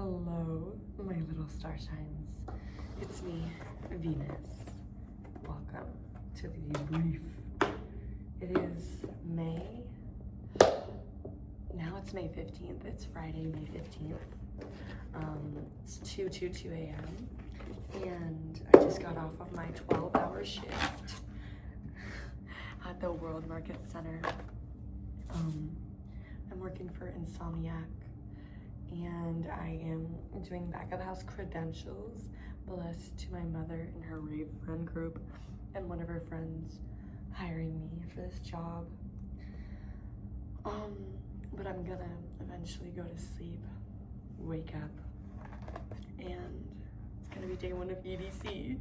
Hello, my little starshines. It's me, Venus. Welcome to the debrief. It is now it's May 15th. It's Friday, May 15th. It's 2:22 a.m. and I just got off of my 12-hour shift at the World Market Center. I'm working for Insomniac, and I am doing back of house credentials, blessed to my mother and her rave friend group and one of her friends hiring me for this job. But I'm gonna eventually go to sleep, wake up, and it's gonna be day one of EDC.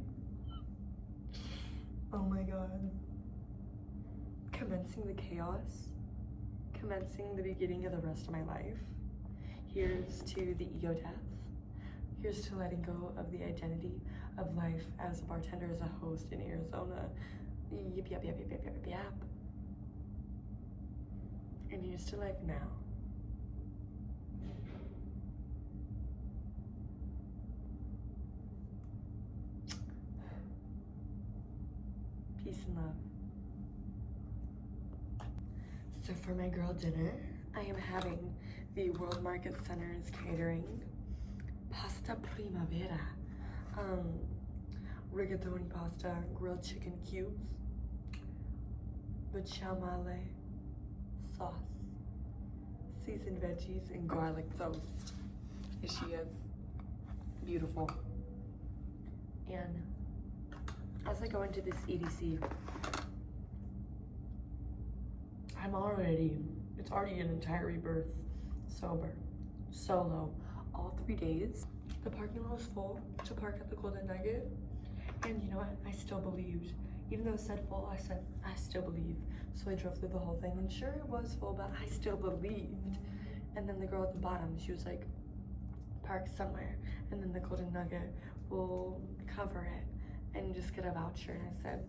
Oh my god. Commencing the chaos, commencing the beginning of the rest of my life. Here's to the ego death. Here's to letting go of the identity of life as a bartender, as a host in Arizona. Yip, yap, yap, yap, yap, yap, yap. And here's to life now. Peace and love. So for my girl dinner, I am having the World Market Center's catering pasta primavera, rigatoni pasta, grilled chicken cubes, bechamel sauce, seasoned veggies, and garlic toast. Here she is, beautiful. And as I go into this EDC, it's already an entire rebirth, sober, solo, all 3 days. The parking lot was full to park at the Golden Nugget, and you know what, I still believed. Even though it said full, I said, I still believe. So I drove through the whole thing, and sure, it was full, but I still believed. And then the girl at the bottom, she was like, park somewhere, and then the Golden Nugget will cover it, and just get a voucher. And I said,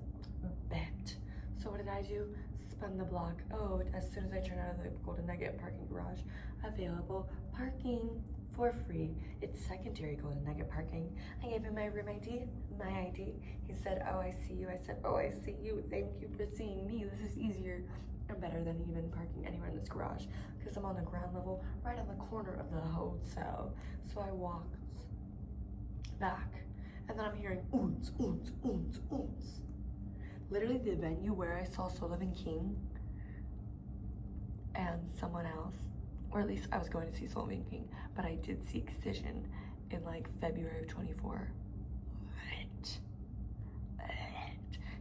bet. So what did I do? Spun the block. Oh, as soon as I turned out of the Golden Nugget parking garage, available parking for free. It's secondary Golden Nugget parking. I gave him my room ID, my ID. He said, oh, I see you. I said, oh, I see you. Thank you for seeing me. This is easier and better than even parking anywhere in this garage, because I'm on the ground level, right on the corner of the hotel. So I walked back, and then I'm hearing oons, oons, oons, oons. Literally the venue where I saw Sullivan King and someone else, or at least I was going to see Sullivan King, but I did see Excision in like February of 24.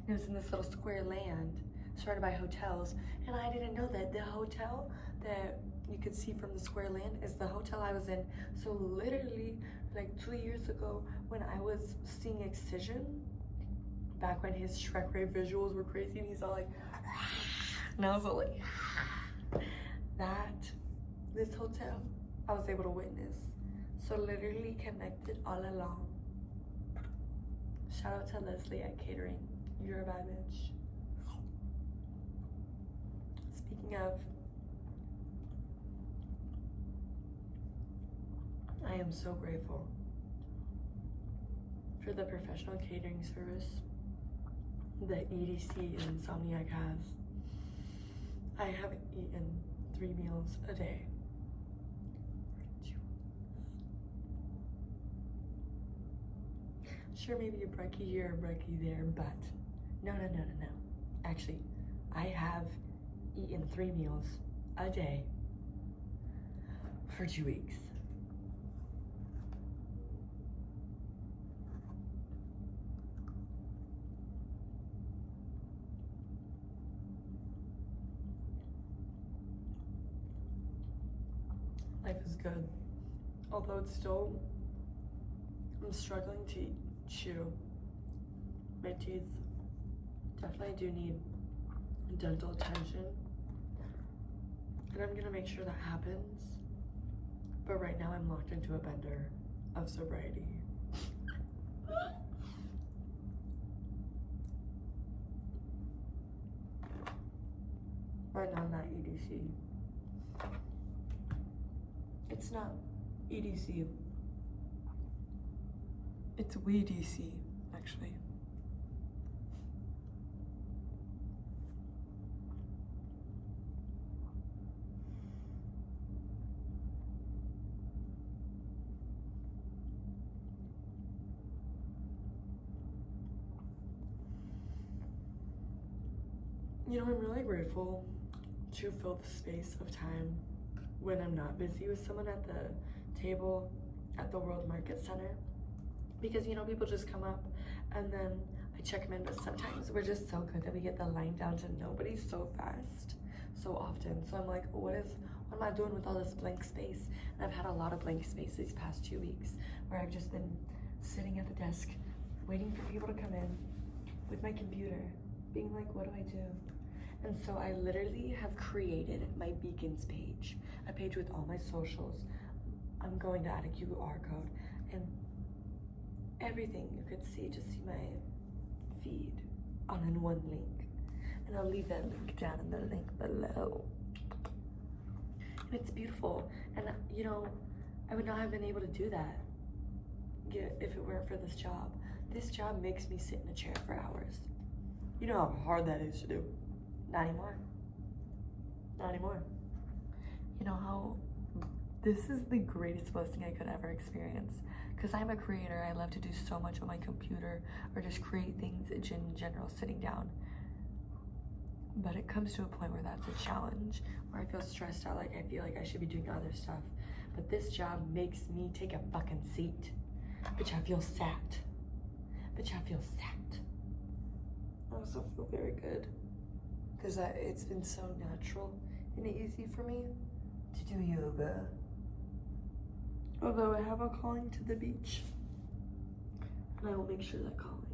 It was in this little square land surrounded by hotels, and I didn't know that the hotel that you could see from the square land is the hotel I was in. So literally like 2 years ago, when I was seeing Excision, back when his Shrek Ray visuals were crazy, and he's all like, and I was all like, this hotel I was able to witness. So literally connected all along. Shout out to Leslie at catering. You're a bad bitch. Speaking of, I am so grateful for the professional catering service that EDC and Insomniac has. I have eaten 3 meals a day. Sure, maybe a brekkie here, a brekkie there, but no. Actually, I have eaten 3 meals a day for 2 weeks. Life is good, although I'm struggling to chew. My teeth definitely do need dental attention, and I'm gonna make sure that happens. But right now I'm locked into a bender of sobriety. Right now, not EDC. It's not EDC It's WeDC, actually. You know, I'm really grateful to fill the space of time when I'm not busy with someone at the table at the World Market Center, because you know, people just come up and then I check them in, but sometimes we're just so good that we get the line down to nobody so fast, so often. So I'm like, what am I doing with all this blank space? And I've had a lot of blank space these past 2 weeks where I've just been sitting at the desk waiting for people to come in with my computer, being like, what do I do? And so I literally have created my beacons page, a page with all my socials. I'm going to add a QR code and everything you could see, just see my feed on in one link. And I'll leave that link down in the link below. And it's beautiful. And you know, I would not have been able to do that if it weren't for this job. This job makes me sit in a chair for hours. You know how hard that is to do. Not anymore. Not anymore. You know how this is the greatest blessing I could ever experience. Because I'm a creator, I love to do so much on my computer or just create things in general, sitting down. But it comes to a point where that's a challenge, where I feel stressed out, like I feel like I should be doing other stuff. But this job makes me take a fucking seat. Bitch, I feel sat. Bitch, I feel sat. I also feel very good. Because it's been so natural and easy for me to do yoga. Although I have a calling to the beach. And I will make sure that calling.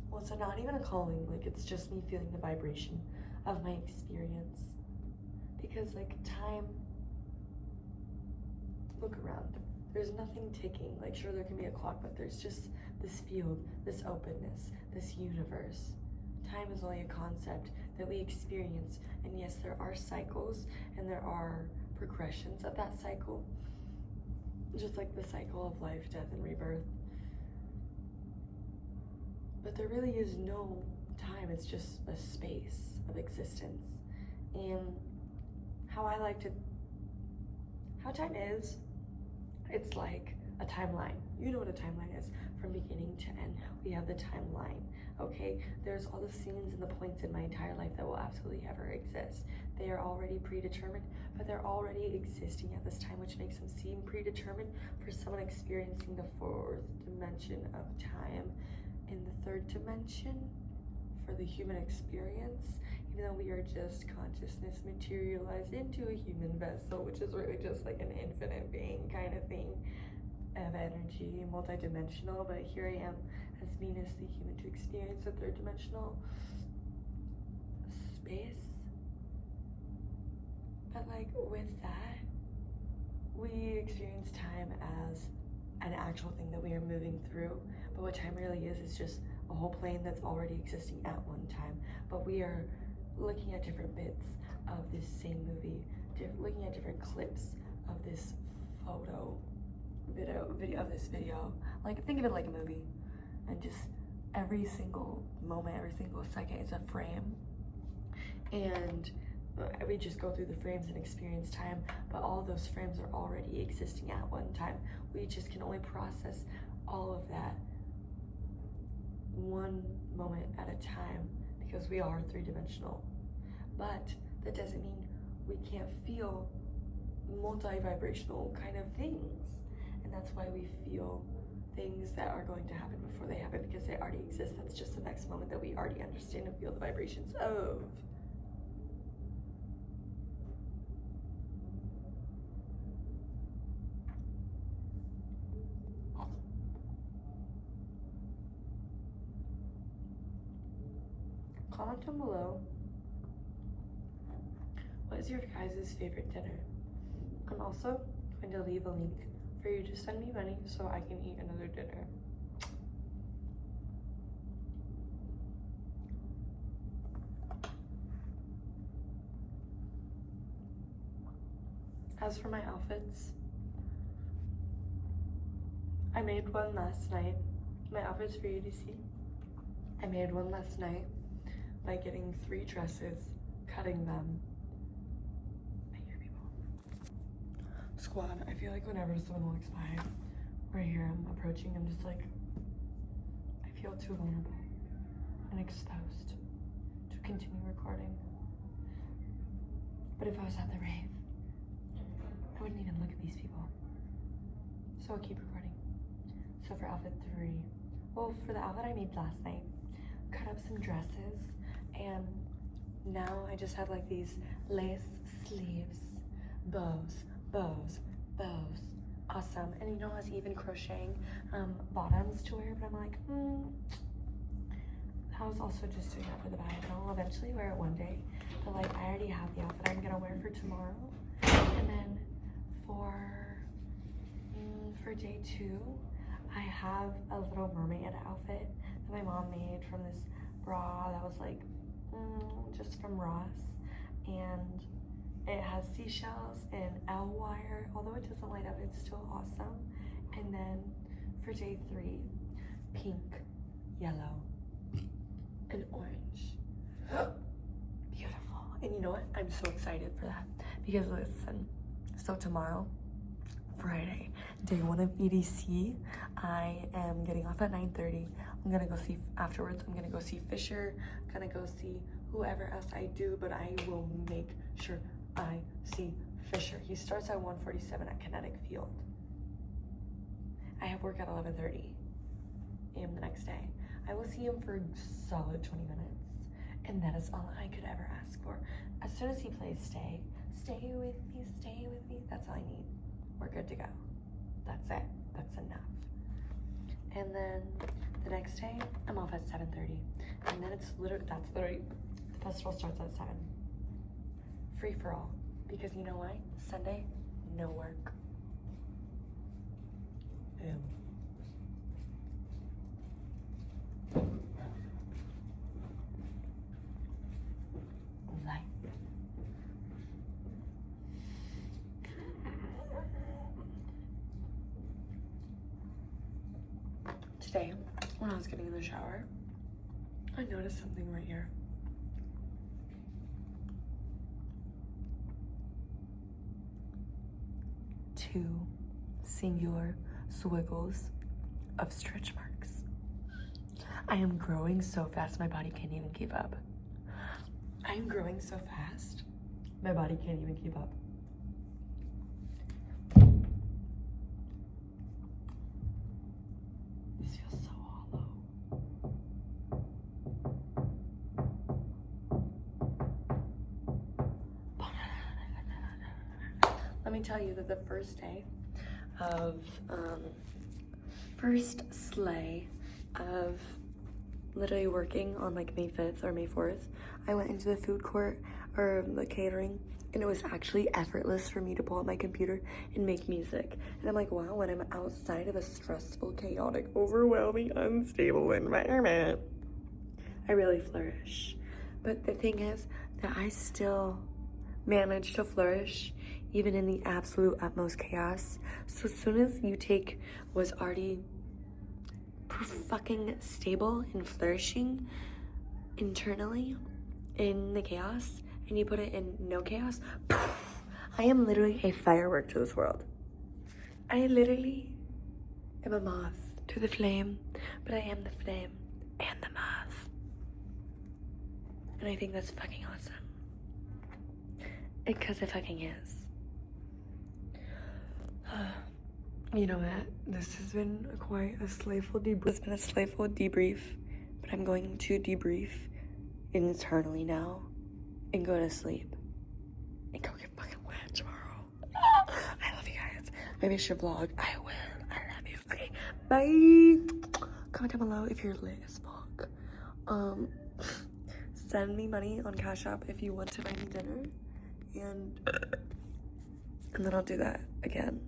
Well, it's not even a calling, like it's just me feeling the vibration of my experience. Because like time, look around. There's nothing ticking. Like sure there can be a clock, but there's just this field, this openness, this universe. Time is only a concept that we experience, and yes, there are cycles and there are progressions of that cycle, just like the cycle of life, death, and rebirth. But there really is no time, it's just a space of existence. And how time is, it's like a timeline. You know what a timeline is. From beginning to end, we have the timeline, okay? There's all the scenes and the points in my entire life that will absolutely ever exist. They are already predetermined, but they're already existing at this time, which makes them seem predetermined for someone experiencing the fourth dimension of time. In the third dimension, for the human experience, even though we are just consciousness materialized into a human vessel, which is really just like an infinite being kind of thing, of energy, multi-dimensional, but here I am as Venus, the human, to experience a third dimensional space. But like with that, we experience time as an actual thing that we are moving through, but what time really is just a whole plane that's already existing at one time, but we are looking at different bits of this same movie, looking at different clips of this video of this video. Like think of it like a movie, and just every single moment, every single second is a frame, and we just go through the frames and experience time, but all those frames are already existing at one time. We just can only process all of that one moment at a time because we are three-dimensional. But that doesn't mean we can't feel multi-vibrational kind of things. And that's why we feel things that are going to happen before they happen, because they already exist. That's just the next moment that we already understand and feel the vibrations of. Comment down below, what is your guys' favorite dinner? I'm also going to leave a link for you to send me money so I can eat another dinner. As for my outfits, I made one last night. My outfit's for EDC. I made one last night by getting 3 dresses, cutting them. I hear people. Squad, I feel like whenever someone walks by or I hear him approaching, I'm just like, I feel too vulnerable and exposed to continue recording. But if I was at the rave, I wouldn't even look at these people. So I'll keep recording. So for outfit 3, well, for the outfit I made last night, cut up some dresses, and now I just have like these lace sleeves, bows, bows, bows. Awesome. And you know, I was even crocheting bottoms to wear, but I'm like, I was also just doing that for the vibe, and I'll eventually wear it one day. But like, I already have the outfit I'm gonna wear for tomorrow, and then for day 2, I have a Little Mermaid outfit that my mom made from this bra that was like just from Ross, and it has seashells and L wire. Although it doesn't light up, it's still awesome. And then for day 3, pink, yellow, and orange. Beautiful. And you know what? I'm so excited for that because listen, so tomorrow, Friday, day 1 of EDC, I am getting off at 9:30. I'm gonna go see, afterwards, I'm gonna go see Fisher, gonna go see whoever else I do, but I will make sure I see Fisher. He starts at 1:47 at Kinetic Field. I have work at 11:30 a.m. the next day. I will see him for a solid 20 minutes, and that is all I could ever ask for. As soon as he plays stay with me, that's all I need. We're good to go. That's it. That's enough. And then the next day, I'm off at 7:30. And then it's literally, the festival starts at 7. Free for all. Because you know why? Sunday, no work. Boom. Life. Today, when I was getting in the shower, I noticed something right here. Two singular swiggles of stretch marks. I am growing so fast, my body can't even keep up. I am growing so fast, my body can't even keep up. This feels so hollow. Let me tell you that the first day of, first sleigh of literally working on like May 5th or May 4th, I went into the food court or the catering, and it was actually effortless for me to pull up my computer and make music. And I'm like, wow, when I'm outside of a stressful, chaotic, overwhelming, unstable environment, I really flourish. But the thing is that I still manage to flourish even in the absolute utmost chaos. So as soon as you take what's already fucking stable and flourishing internally in the chaos and you put it in no chaos, I am literally a firework to this world. I literally am a moth to the flame, but I am the flame and the moth. And I think that's fucking awesome. Because it fucking is. You know what? This has been quite a slayful debrief. It's been a slayful debrief, but I'm going to debrief internally now and go to sleep and go get fucking wet tomorrow. I love you guys. Maybe I should vlog. I will. I love you. Okay, bye. Comment down below if you're lit as fuck. Send me money on Cash App if you want to buy me dinner, and then I'll do that again.